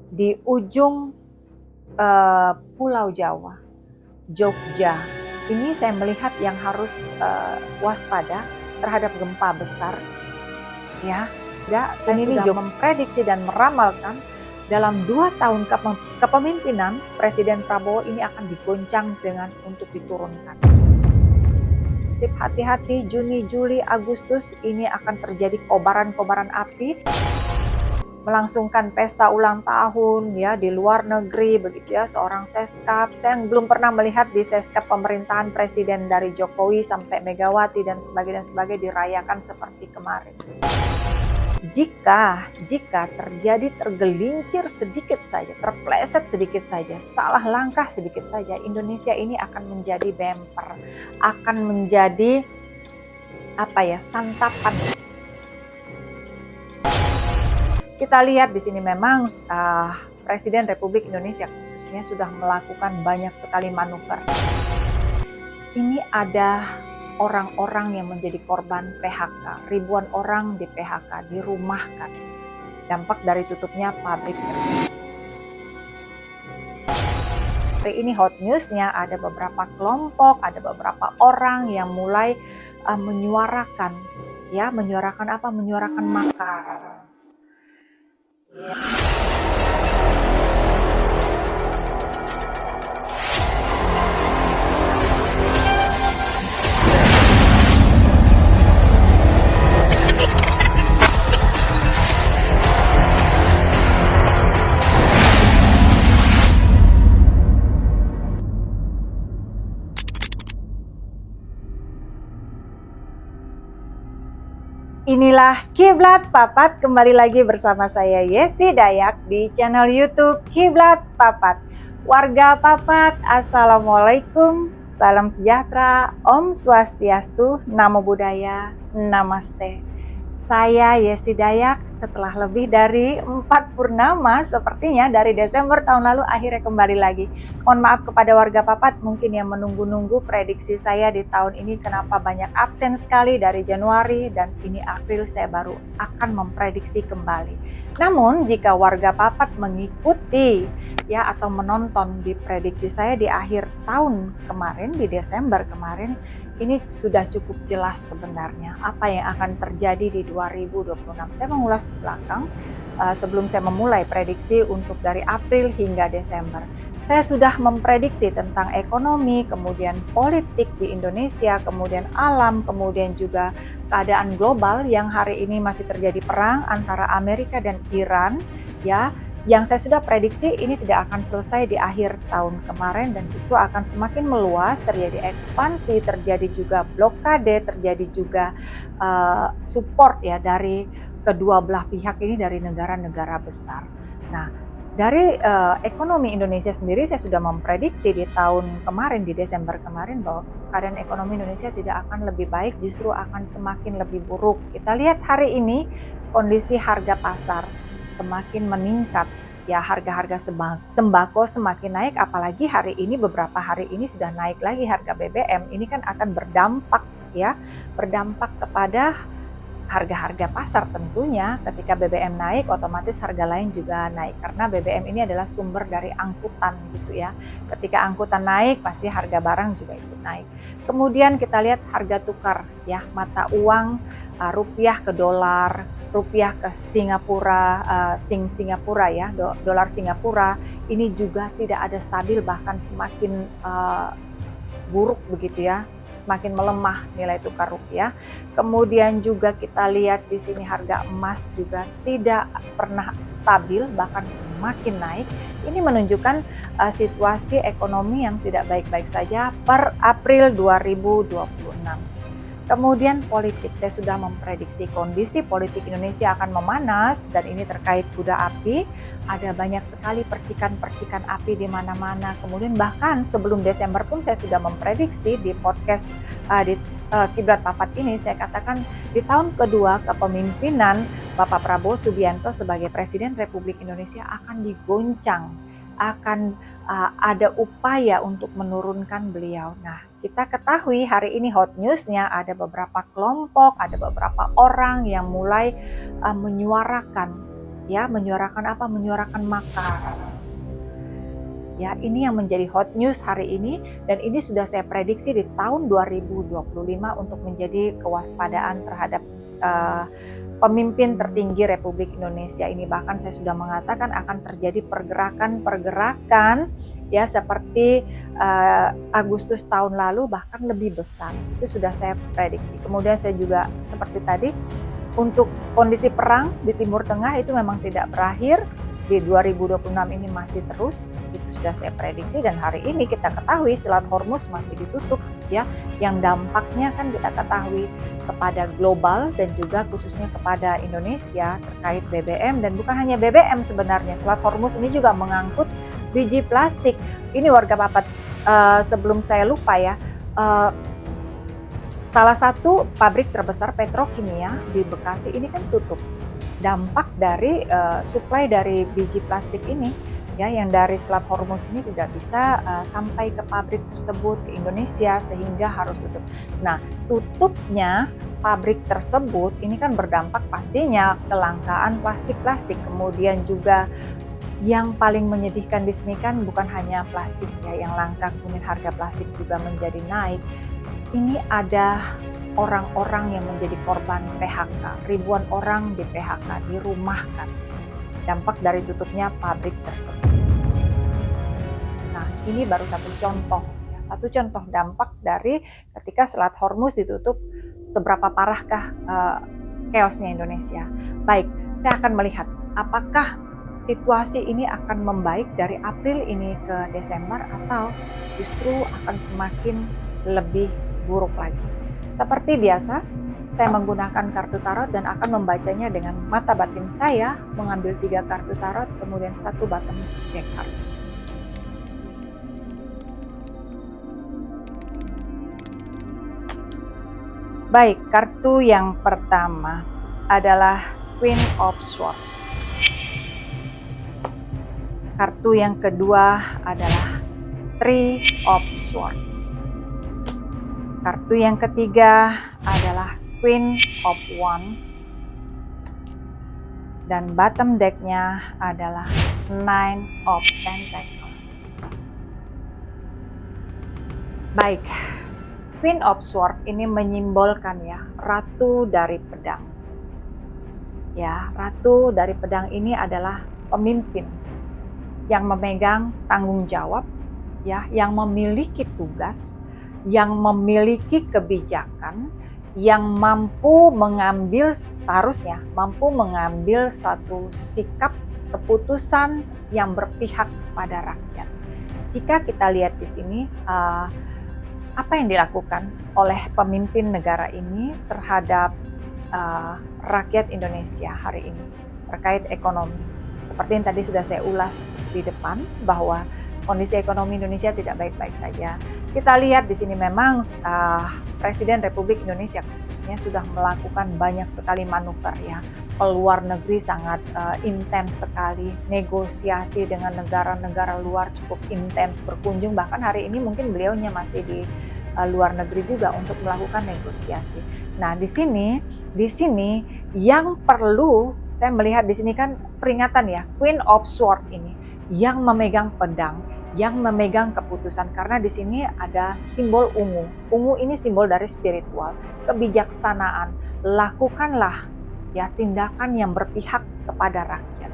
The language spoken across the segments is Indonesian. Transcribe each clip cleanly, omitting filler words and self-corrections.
di ujung Pulau Jawa, Jogja. Ini saya melihat yang harus waspada terhadap gempa besar, ya. Saya sudah memprediksi dan meramalkan dalam 2 tahun kepemimpinan Presiden Prabowo ini akan digoncang dengan untuk diturunkan. Hati-hati, Juni, Juli, Agustus ini akan terjadi kobaran-kobaran api, melangsungkan pesta ulang tahun ya di luar negeri begitu ya, seorang seskap. Saya belum pernah melihat di seskap pemerintahan presiden dari Jokowi sampai Megawati dan sebagainya dirayakan seperti kemarin. Jika terjadi tergelincir sedikit saja, terpleset sedikit saja, salah langkah sedikit saja, Indonesia ini akan menjadi bemper, akan menjadi santapan. Kita lihat di sini memang Presiden Republik Indonesia khususnya sudah melakukan banyak sekali manuver. Ini ada orang-orang yang menjadi korban PHK, ribuan orang di PHK, dirumahkan. Dampak dari tutupnya pabrik tersebut. Hari ini hot newsnya ada beberapa kelompok, ada beberapa orang yang mulai menyuarakan makar. Inilah Kiblat Papat, kembali lagi bersama saya Yesi Dayak di channel YouTube Kiblat Papat. Warga Papat, Assalamualaikum, salam sejahtera, Om Swastiastu, Namo Buddhaya, Namaste. Saya Yesi Dayak, setelah lebih dari 4 purnama sepertinya dari Desember tahun lalu akhirnya kembali lagi. Mohon maaf kepada warga Papat mungkin yang menunggu-nunggu prediksi saya di tahun ini kenapa banyak absen sekali dari Januari dan ini April saya baru akan memprediksi kembali. Namun jika warga Papat mengikuti ya atau menonton di prediksi saya di akhir tahun kemarin, di Desember kemarin, ini sudah cukup jelas sebenarnya apa yang akan terjadi di 2026. Saya mengulas ke belakang sebelum saya memulai prediksi untuk dari April hingga Desember. Saya sudah memprediksi tentang ekonomi, kemudian politik di Indonesia, kemudian alam, kemudian juga keadaan global yang hari ini masih terjadi perang antara Amerika dan Iran, ya. Yang saya sudah prediksi ini tidak akan selesai di akhir tahun kemarin dan justru akan semakin meluas, terjadi ekspansi, terjadi juga blokade, terjadi juga support ya dari kedua belah pihak ini dari negara-negara besar. Nah, dari ekonomi Indonesia sendiri saya sudah memprediksi di tahun kemarin, di Desember kemarin bahwa keadaan ekonomi Indonesia tidak akan lebih baik, justru akan semakin lebih buruk. Kita lihat hari ini kondisi harga pasar semakin meningkat, ya harga-harga sembako semakin naik, apalagi hari ini beberapa hari ini sudah naik lagi harga BBM. Ini kan akan berdampak kepada harga-harga pasar tentunya. Ketika BBM naik otomatis harga lain juga naik karena BBM ini adalah sumber dari angkutan gitu ya. Ketika angkutan naik pasti harga barang juga ikut naik. Kemudian kita lihat harga tukar ya, mata uang rupiah ke dolar, rupiah ke Singapura, Singapura ya, dolar Singapura ini juga tidak ada stabil, bahkan semakin buruk begitu ya, semakin melemah nilai tukar rupiah. Kemudian juga kita lihat di sini harga emas juga tidak pernah stabil, bahkan semakin naik. Ini menunjukkan situasi ekonomi yang tidak baik-baik saja per April 2026. Kemudian politik, saya sudah memprediksi kondisi politik Indonesia akan memanas dan ini terkait kuda api. Ada banyak sekali percikan-percikan api di mana-mana. Kemudian bahkan sebelum Desember pun saya sudah memprediksi di podcast Kiblat Papat ini, saya katakan di tahun kedua kepemimpinan Bapak Prabowo Subianto sebagai Presiden Republik Indonesia akan digoncang, akan ada upaya untuk menurunkan beliau. Nah, kita ketahui hari ini hot newsnya ada beberapa kelompok, ada beberapa orang yang mulai menyuarakan ya, menyuarakan apa? Menyuarakan makar. Ya, ini yang menjadi hot news hari ini, dan ini sudah saya prediksi di tahun 2025 untuk menjadi kewaspadaan terhadap pemimpin tertinggi Republik Indonesia ini. Bahkan saya sudah mengatakan akan terjadi pergerakan-pergerakan ya, seperti Agustus tahun lalu, bahkan lebih besar. Itu sudah saya prediksi. Kemudian saya juga seperti tadi, untuk kondisi perang di Timur Tengah itu memang tidak berakhir. Di 2026 ini masih terus, itu sudah saya prediksi, dan hari ini kita ketahui Selat Hormuz masih ditutup ya, yang dampaknya kan kita ketahui kepada global dan juga khususnya kepada Indonesia terkait BBM, dan bukan hanya BBM sebenarnya. Selat Hormuz ini juga mengangkut biji plastik. Ini warga papat, sebelum saya lupa ya, salah satu pabrik terbesar petrokimia di Bekasi ini kan tutup. Dampak dari suplai dari biji plastik ini ya, yang dari Selat Hormuz ini tidak bisa sampai ke pabrik tersebut, ke Indonesia, sehingga harus tutup. Nah, tutupnya pabrik tersebut ini kan berdampak pastinya kelangkaan plastik-plastik. Kemudian juga yang paling menyedihkan di sini kan bukan hanya plastik ya yang langka, kemudian harga plastik juga menjadi naik. Ini ada orang-orang yang menjadi korban PHK, ribuan orang di PHK, dirumahkan, dampak dari tutupnya pabrik tersebut. Nah, ini baru satu contoh, ya, satu contoh dampak dari ketika Selat Hormuz ditutup, seberapa parahkah chaosnya Indonesia. Baik, saya akan melihat apakah situasi ini akan membaik dari April ini ke Desember, atau justru akan semakin lebih buruk lagi. Seperti biasa, saya menggunakan kartu tarot dan akan membacanya dengan mata batin saya, mengambil 3 kartu tarot, kemudian 1 bottom deck card. Baik, kartu yang pertama adalah Queen of Swords. Kartu yang kedua adalah Three of Swords. Kartu yang ketiga adalah Queen of Wands. Dan bottom deck-nya adalah Nine of Pentacles. Baik, Queen of Swords ini menyimbolkan ya, ratu dari pedang. Ya, ratu dari pedang ini adalah pemimpin yang memegang tanggung jawab, ya, yang memiliki tugas, yang memiliki kebijakan, yang mampu mengambil, seharusnya mampu mengambil satu sikap keputusan yang berpihak pada rakyat. Jika kita lihat di sini, apa yang dilakukan oleh pemimpin negara ini terhadap rakyat Indonesia hari ini terkait ekonomi. Seperti yang tadi sudah saya ulas di depan, bahwa kondisi ekonomi Indonesia tidak baik-baik saja. Kita lihat di sini memang Presiden Republik Indonesia khususnya sudah melakukan banyak sekali manuver ya. Keluar negeri sangat intens sekali, negosiasi dengan negara-negara luar cukup intens, berkunjung, bahkan hari ini mungkin beliaunya masih di luar negeri juga untuk melakukan negosiasi. Nah, di sini yang perlu saya melihat di sini kan peringatan ya, Queen of Swords ini yang memegang pedang, yang memegang keputusan, karena di sini ada simbol ungu. Ungu ini simbol dari spiritual, kebijaksanaan. Lakukanlah ya tindakan yang berpihak kepada rakyat.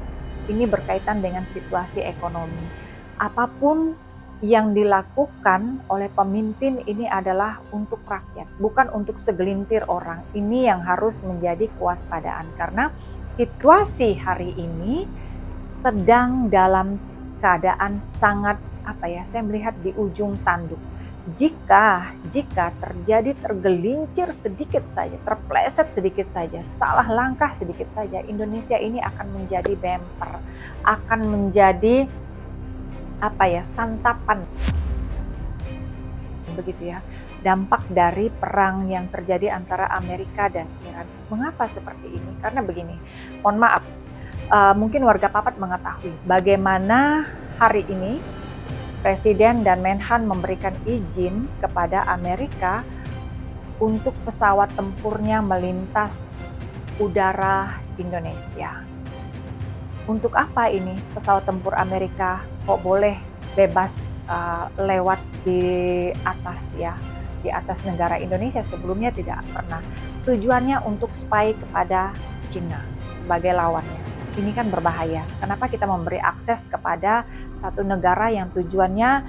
Ini berkaitan dengan situasi ekonomi. Apapun yang dilakukan oleh pemimpin ini adalah untuk rakyat, bukan untuk segelintir orang. Ini yang harus menjadi kewaspadaan, karena situasi hari ini sedang dalam keadaan sangat saya melihat di ujung tanduk. Jika terjadi tergelincir sedikit saja, terpleset sedikit saja, salah langkah sedikit saja, Indonesia ini akan menjadi bemper, akan menjadi santapan, begitu ya, dampak dari perang yang terjadi antara Amerika dan Iran. Mengapa seperti ini? Karena begini, mohon maaf, mungkin warga papat mengetahui bagaimana hari ini Presiden dan Menhan memberikan izin kepada Amerika untuk pesawat tempurnya melintas udara Indonesia. Untuk apa ini pesawat tempur Amerika kok boleh bebas lewat di atas ya, di atas negara Indonesia, sebelumnya tidak pernah. Tujuannya untuk spy kepada Cina sebagai lawannya. Ini kan berbahaya. Kenapa kita memberi akses kepada satu negara yang tujuannya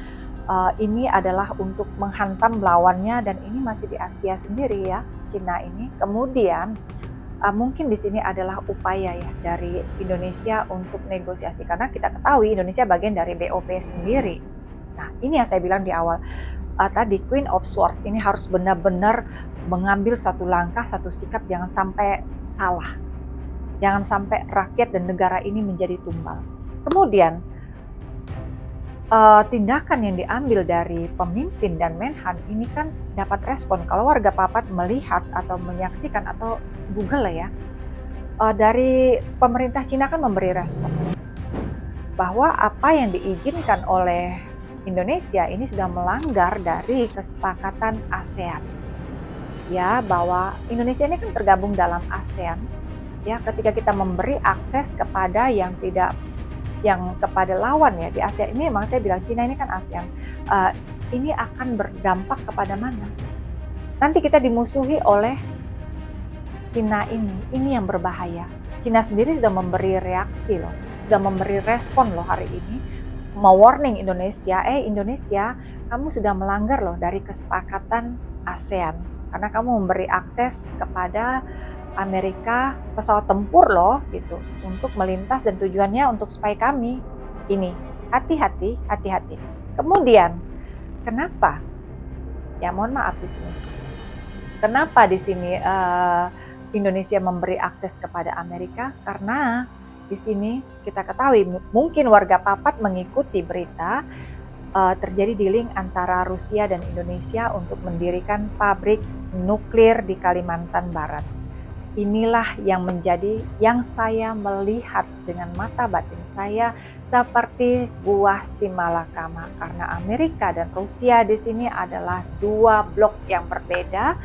ini adalah untuk menghantam lawannya, dan ini masih di Asia sendiri ya, Cina ini. Kemudian mungkin di sini adalah upaya ya dari Indonesia untuk negosiasi, karena kita ketahui Indonesia bagian dari BOP sendiri. Nah, ini yang saya bilang di awal tadi, Queen of Swords ini harus benar-benar mengambil satu langkah, satu sikap, jangan sampai salah. Jangan sampai rakyat dan negara ini menjadi tumbal. Kemudian tindakan yang diambil dari pemimpin dan Menhan ini kan dapat respon. Kalau warga Papat melihat atau menyaksikan atau Google ya, dari pemerintah Cina kan memberi respon bahwa apa yang diizinkan oleh Indonesia ini sudah melanggar dari kesepakatan ASEAN. Ya, bahwa Indonesia ini kan tergabung dalam ASEAN. Ya, ketika kita memberi akses kepada yang tidak, yang kepada lawan ya di ASEAN ini, memang saya bilang Cina ini kan ASEAN. Ini akan berdampak kepada mana? Nanti kita dimusuhi oleh Cina ini yang berbahaya. Cina sendiri sudah memberi reaksi loh, sudah memberi respon loh hari ini, mau warning Indonesia, Indonesia, kamu sudah melanggar loh dari kesepakatan ASEAN, karena kamu memberi akses kepada Amerika pesawat tempur loh gitu, untuk melintas dan tujuannya untuk spy kami. Ini hati-hati, hati-hati. Kemudian kenapa? Ya mohon maaf di sini. Kenapa di sini Indonesia memberi akses kepada Amerika? Karena di sini kita ketahui, mungkin warga Papat mengikuti berita terjadi dealing antara Rusia dan Indonesia untuk mendirikan pabrik nuklir di Kalimantan Barat. Inilah yang menjadi, yang saya melihat dengan mata batin saya seperti buah simalakama, karena Amerika dan Rusia di sini adalah dua blok yang berbeda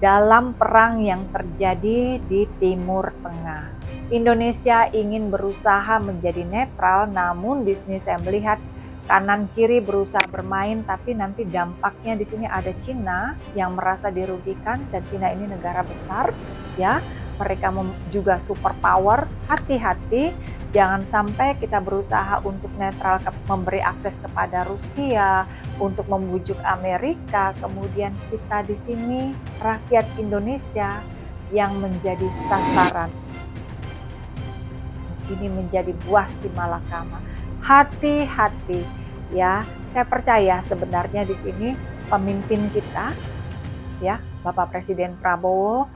dalam perang yang terjadi di Timur Tengah. Indonesia ingin berusaha menjadi netral, namun di sini saya melihat kanan kiri berusaha bermain, tapi nanti dampaknya di sini ada Cina yang merasa dirugikan, dan Cina ini negara besar ya, mereka juga superpower. Hati-hati, jangan sampai kita berusaha untuk netral, memberi akses kepada Rusia, untuk membujuk Amerika, kemudian kita di sini rakyat Indonesia yang menjadi sasaran. Ini menjadi buah simalakama. Hati-hati ya. Saya percaya sebenarnya di sini pemimpin kita ya, Bapak Presiden Prabowo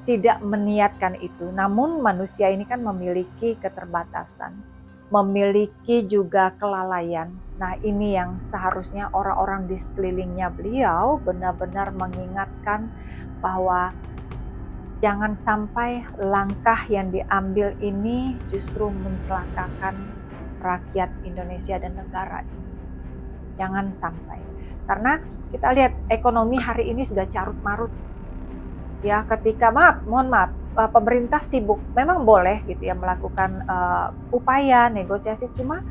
tidak meniatkan itu. Namun manusia ini kan memiliki keterbatasan, memiliki juga kelalaian. Nah, ini yang seharusnya orang-orang di sekelilingnya beliau benar-benar mengingatkan bahwa jangan sampai langkah yang diambil ini justru mencelakakan rakyat Indonesia dan negara ini. Jangan sampai. Karena kita lihat ekonomi hari ini sudah carut marut. Ya, ketika mohon maaf, pemerintah sibuk, memang boleh gitu ya melakukan upaya negosiasi, cuma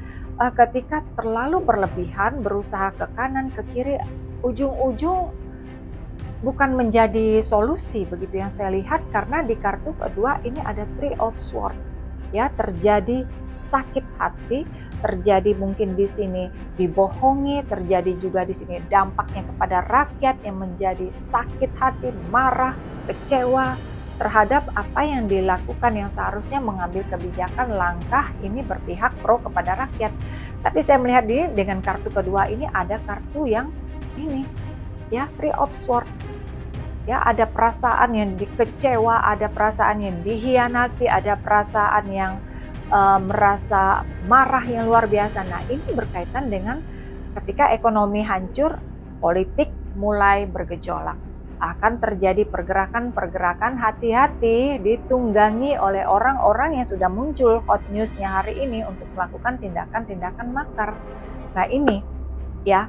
ketika terlalu berlebihan, berusaha ke kanan ke kiri, ujung-ujung bukan menjadi solusi begitu yang saya lihat. Karena di kartu kedua ini ada Three of Swords ya, terjadi sakit hati, terjadi mungkin di sini dibohongi, terjadi juga di sini dampaknya kepada rakyat yang menjadi sakit hati, marah, kecewa terhadap apa yang dilakukan, yang seharusnya mengambil kebijakan langkah ini berpihak pro kepada rakyat. Tapi saya melihat dengan kartu kedua ini ada kartu yang ini ya, Three of Swords ya, ada perasaan yang dikecewa, ada perasaan yang dihianati, ada perasaan yang merasa marah yang luar biasa. Nah, ini berkaitan dengan ketika ekonomi hancur, politik mulai bergejolak, akan terjadi pergerakan-pergerakan. Hati-hati, ditunggangi oleh orang-orang yang sudah muncul hot newsnya hari ini untuk melakukan tindakan-tindakan makar. Nah, ini ya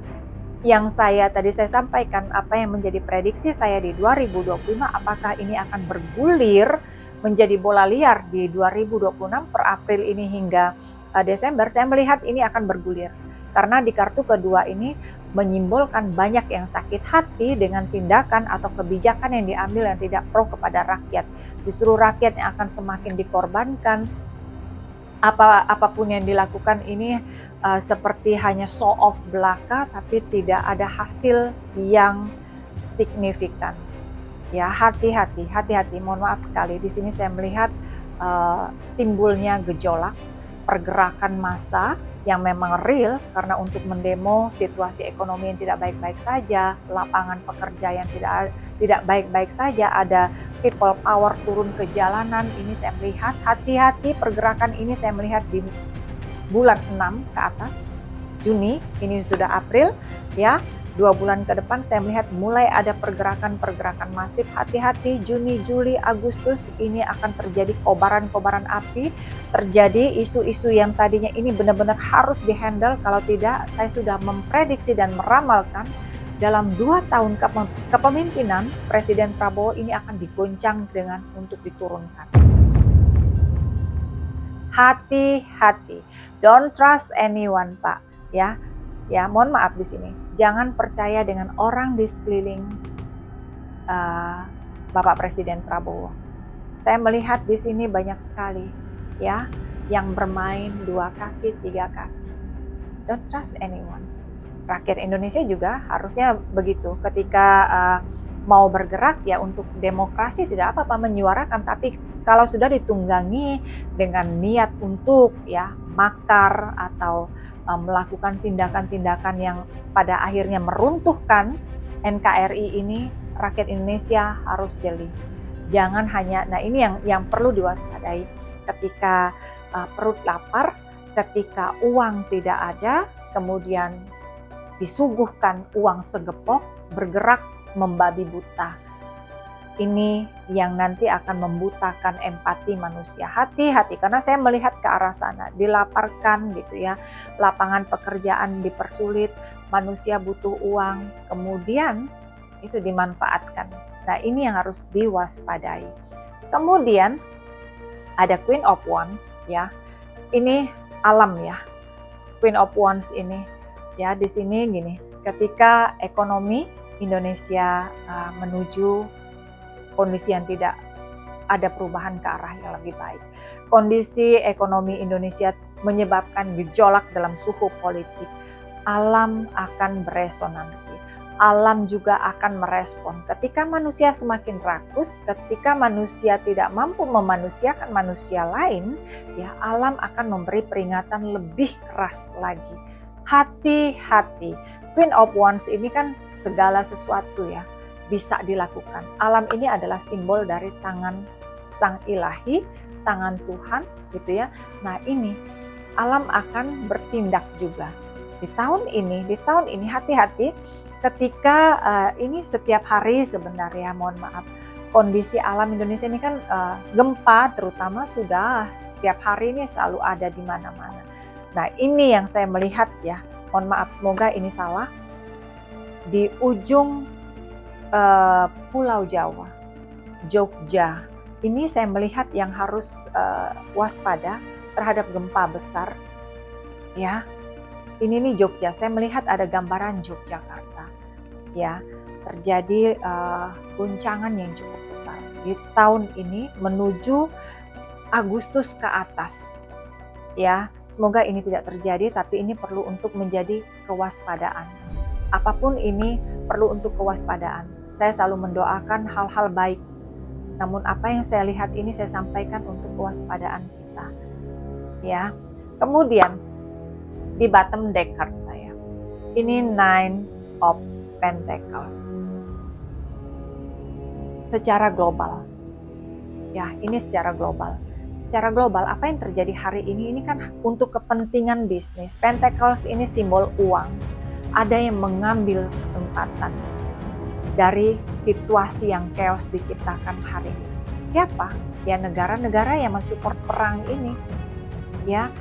yang tadi saya sampaikan, apa yang menjadi prediksi saya di 2025, apakah ini akan bergulir menjadi bola liar di 2026 per April ini hingga Desember, saya melihat ini akan bergulir. Karena di kartu kedua ini menyimbolkan banyak yang sakit hati dengan tindakan atau kebijakan yang diambil yang tidak pro kepada rakyat. Justru rakyat yang akan semakin dikorbankan. Apapun yang dilakukan ini seperti hanya show off belaka, tapi tidak ada hasil yang signifikan. Ya, hati-hati. Mohon maaf sekali. Di sini saya melihat timbulnya gejolak, pergerakan massa yang memang real karena untuk mendemo situasi ekonomi yang tidak baik-baik saja, lapangan pekerja yang tidak baik-baik saja, ada people power turun ke jalanan. Ini saya melihat hati-hati, pergerakan ini saya melihat di bulan 6 ke atas, Juni, ini sudah April ya. 2 bulan ke depan saya melihat mulai ada pergerakan masif. Hati-hati, Juni, Juli, Agustus ini akan terjadi kobaran-kobaran api, terjadi isu-isu yang tadinya ini benar-benar harus dihandle. Kalau tidak, saya sudah memprediksi dan meramalkan dalam 2 tahun kepemimpinan Presiden Prabowo ini akan digoncang dengan untuk diturunkan. Hati-hati, don't trust anyone, Pak, ya. Ya, mohon maaf di sini. Jangan percaya dengan orang di sekeliling Bapak Presiden Prabowo. Saya melihat di sini banyak sekali ya yang bermain 2 kaki, 3 kaki. Don't trust anyone. Rakyat Indonesia juga harusnya begitu. Ketika mau bergerak ya untuk demokrasi tidak apa-apa menyuarakan, tapi kalau sudah ditunggangi dengan niat untuk ya makar atau melakukan tindakan-tindakan yang pada akhirnya meruntuhkan NKRI ini, rakyat Indonesia harus jeli. Jangan hanya, nah ini yang perlu diwaspadai ketika perut lapar, ketika uang tidak ada, kemudian disuguhkan uang segepok, bergerak membabi buta. Ini yang nanti akan membutakan empati manusia. Hati-hati, karena saya melihat ke arah sana, dilaparkan gitu ya, lapangan pekerjaan dipersulit, manusia butuh uang, kemudian itu dimanfaatkan. Nah ini yang harus diwaspadai. Kemudian ada Queen of Wands ya, ini alam ya, Queen of Wands ini ya, di sini gini, ketika ekonomi Indonesia menuju kondisi yang tidak ada perubahan ke arah yang lebih baik. Kondisi ekonomi Indonesia menyebabkan gejolak dalam suhu politik. Alam akan beresonansi. Alam juga akan merespon. Ketika manusia semakin rakus, ketika manusia tidak mampu memanusiakan manusia lain, ya alam akan memberi peringatan lebih keras lagi. Hati-hati. Queen of Wands ini kan segala sesuatu ya bisa dilakukan. Alam ini adalah simbol dari tangan Sang Ilahi, tangan Tuhan gitu ya. Nah ini alam akan bertindak juga. Di tahun ini hati-hati ketika ini setiap hari sebenarnya, mohon maaf, kondisi alam Indonesia ini kan gempa terutama sudah setiap hari ini selalu ada di mana-mana. Nah ini yang saya melihat ya, mohon maaf semoga ini salah, di ujung Pulau Jawa, Jogja, ini saya melihat yang harus waspada terhadap gempa besar ya. Ini nih Jogja, saya melihat ada gambaran Yogyakarta ya, terjadi guncangan yang cukup besar di tahun ini menuju Agustus ke atas ya. Semoga ini tidak terjadi, tapi ini perlu untuk menjadi kewaspadaan. Apapun ini perlu untuk kewaspadaan. Saya selalu mendoakan hal-hal baik. Namun apa yang saya lihat ini saya sampaikan untuk kewaspadaan kita. Ya. Kemudian di bottom deck card saya. Ini 9 of Pentacles. Secara global. Ya, ini secara global. Secara global apa yang terjadi hari ini kan untuk kepentingan bisnis. Pentacles ini simbol uang. Ada yang mengambil kesempatan dari situasi yang chaos diciptakan hari ini. Siapa? Ya negara-negara yang mensupport perang ini. Ya,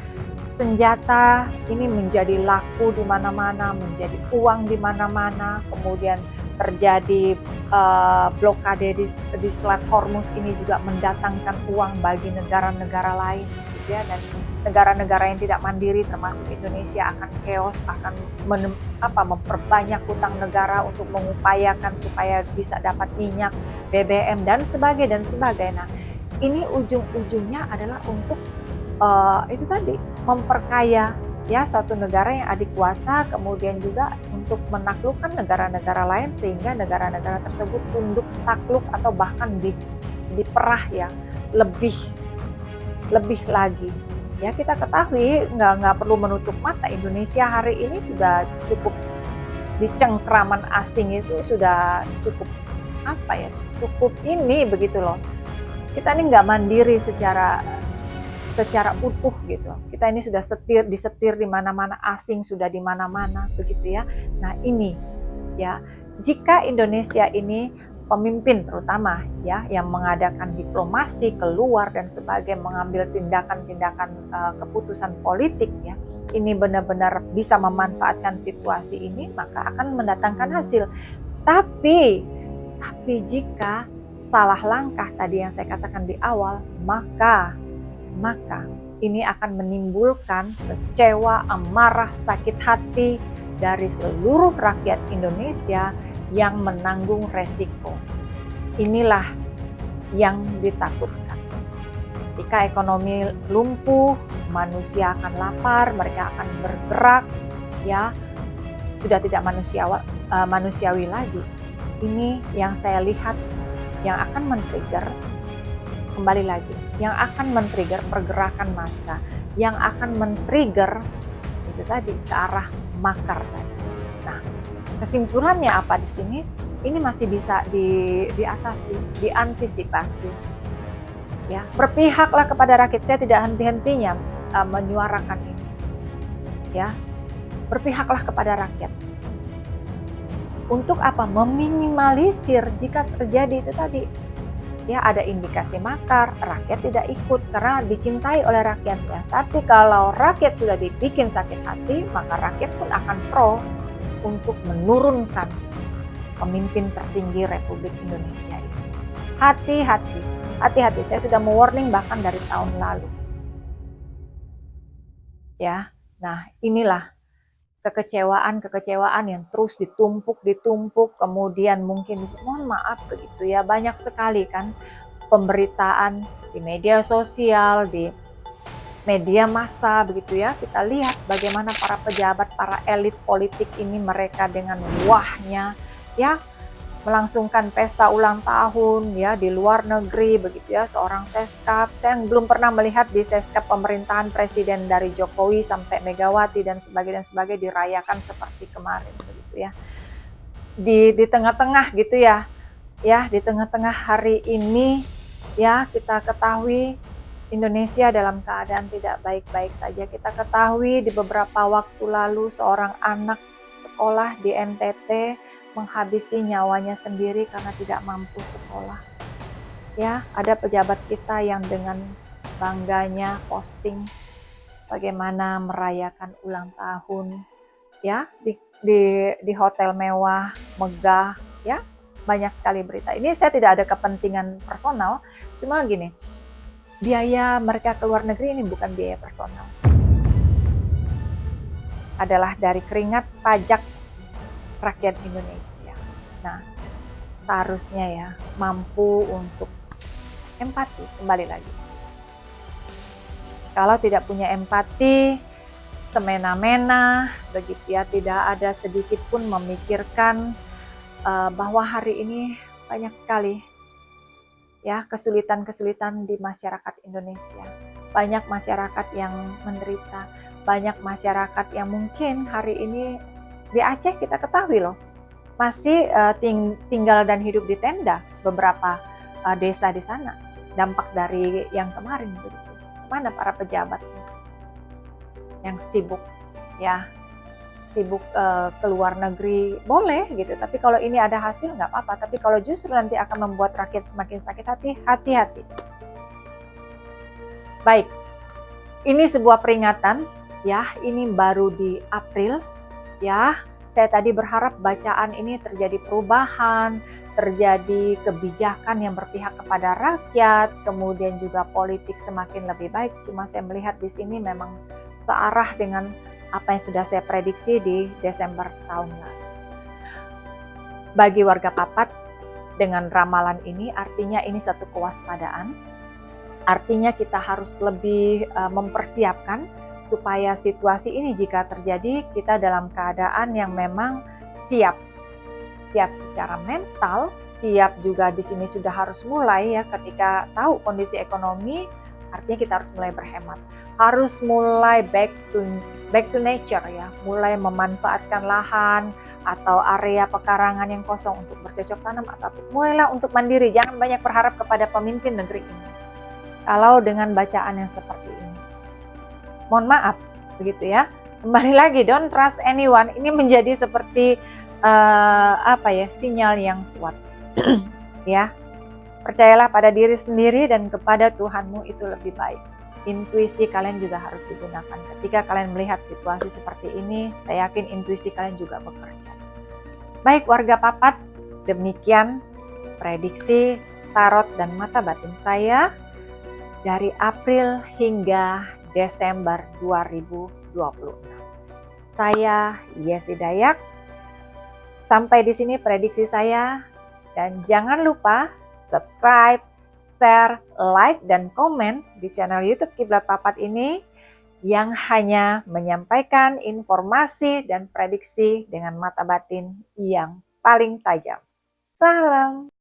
senjata ini menjadi laku di mana-mana, menjadi uang di mana-mana, kemudian terjadi blokade di Selat Hormuz ini juga mendatangkan uang bagi negara-negara lain, gitu ya. Dan negara-negara yang tidak mandiri termasuk Indonesia akan chaos, akan memperbanyak hutang negara untuk mengupayakan supaya bisa dapat minyak, BBM dan sebagainya dan sebagainya. Nah, ini ujung-ujungnya adalah untuk itu tadi, memperkaya ya suatu negara yang adikuasa, kemudian juga untuk menaklukkan negara-negara lain sehingga negara-negara tersebut tunduk, takluk atau bahkan diperah ya lebih lagi. Ya kita ketahui nggak perlu menutup mata, Indonesia hari ini sudah cukup di cengkraman asing itu sudah cukup cukup ini begitu loh. Kita ini nggak mandiri secara utuh gitu. Kita ini sudah disetir di mana-mana, asing sudah di mana-mana begitu ya. Nah ini ya, jika Indonesia ini pemimpin terutama ya yang mengadakan diplomasi keluar dan sebagainya, mengambil tindakan-tindakan keputusan politik ya, ini benar-benar bisa memanfaatkan situasi ini, maka akan mendatangkan hasil. Tapi jika salah langkah tadi yang saya katakan di awal, maka ini akan menimbulkan kecewa, amarah, sakit hati dari seluruh rakyat Indonesia yang menanggung resiko. Inilah yang ditakutkan. Jika ekonomi lumpuh, manusia akan lapar, mereka akan bergerak, ya sudah tidak manusiawi lagi. Ini yang saya lihat yang akan men-trigger, kembali lagi, yang akan men-trigger pergerakan massa, yang akan men-trigger itu tadi ke arah makar tadi. Nah, kesimpulannya apa di sini? Ini masih bisa diatasi, diantisipasi. Ya, berpihaklah kepada rakyat. Saya tidak henti-hentinya menyuarakan ini. Ya, berpihaklah kepada rakyat. Untuk apa? Meminimalisir jika terjadi itu tadi. Ya, ada indikasi makar, rakyat tidak ikut karena dicintai oleh rakyatnya. Tapi kalau rakyat sudah dibikin sakit hati, maka rakyat pun akan pro untuk menurunkan pemimpin tertinggi Republik Indonesia ini. Hati-hati, hati-hati. Saya sudah mewarning bahkan dari tahun lalu. Ya, nah inilah kekecewaan yang terus ditumpuk, kemudian mungkin mohon maaf begitu ya, banyak sekali kan pemberitaan di media sosial, di media massa begitu ya, kita lihat bagaimana para pejabat, para elit politik ini mereka dengan wahnya ya melangsungkan pesta ulang tahun ya di luar negeri begitu ya, seorang seskap. Saya belum pernah melihat di seskap pemerintahan presiden dari Jokowi sampai Megawati dan sebagainya dirayakan seperti kemarin begitu ya. Di tengah-tengah gitu ya. Ya, di tengah-tengah hari ini ya kita ketahui Indonesia dalam keadaan tidak baik-baik saja. Kita ketahui di beberapa waktu lalu seorang anak sekolah di NTT menghabisi nyawanya sendiri karena tidak mampu sekolah. Ya, ada pejabat kita yang dengan bangganya posting bagaimana merayakan ulang tahun ya di hotel mewah, megah ya. Banyak sekali berita. Ini saya tidak ada kepentingan personal, cuma gini, biaya mereka ke luar negeri ini bukan biaya personal. Adalah dari keringat pajak rakyat Indonesia. Nah, seharusnya ya mampu untuk empati, kembali lagi. Kalau tidak punya empati, semena-mena, begitu ya, tidak ada sedikit pun memikirkan bahwa hari ini banyak sekali ya kesulitan-kesulitan di masyarakat Indonesia. Banyak masyarakat yang menderita, banyak masyarakat yang mungkin hari ini di Aceh kita ketahui loh, masih tinggal dan hidup di tenda beberapa desa di sana. Dampak dari yang kemarin begitu. Mana para pejabat yang sibuk ya, sibuk ke luar negeri boleh gitu. Tapi kalau ini ada hasil nggak apa-apa. Tapi kalau justru nanti akan membuat rakyat semakin sakit hati, hati-hati. Baik, ini sebuah peringatan ya. Ini baru di April. Ya, Saya tadi berharap bacaan ini terjadi perubahan, terjadi kebijakan yang berpihak kepada rakyat, kemudian juga politik semakin lebih baik. Cuma saya melihat di sini memang searah dengan apa yang sudah saya prediksi di Desember tahun lalu. Bagi warga Papat, dengan ramalan ini artinya ini suatu kewaspadaan. Artinya kita harus lebih mempersiapkan supaya situasi ini jika terjadi kita dalam keadaan yang memang siap secara mental, siap juga di sini sudah harus mulai ya ketika tahu kondisi ekonomi, artinya kita harus mulai berhemat, harus mulai back to nature ya, mulai memanfaatkan lahan atau area pekarangan yang kosong untuk bercocok tanam atau mulailah untuk mandiri, jangan banyak berharap kepada pemimpin negeri ini. Kalau dengan bacaan yang seperti ini. Mohon maaf, begitu ya. Kembali lagi, don't trust anyone. Ini menjadi seperti sinyal yang kuat. Ya, percayalah pada diri sendiri dan kepada Tuhanmu itu lebih baik. Intuisi kalian juga harus digunakan. Ketika kalian melihat situasi seperti ini, saya yakin intuisi kalian juga bekerja. Baik warga Papat, demikian prediksi tarot dan mata batin saya dari April hingga Desember 2026. Saya Yesi Dayak. Sampai di sini prediksi saya dan jangan lupa subscribe, share, like dan komen di channel YouTube Kiblat Papat ini yang hanya menyampaikan informasi dan prediksi dengan mata batin yang paling tajam. Salam.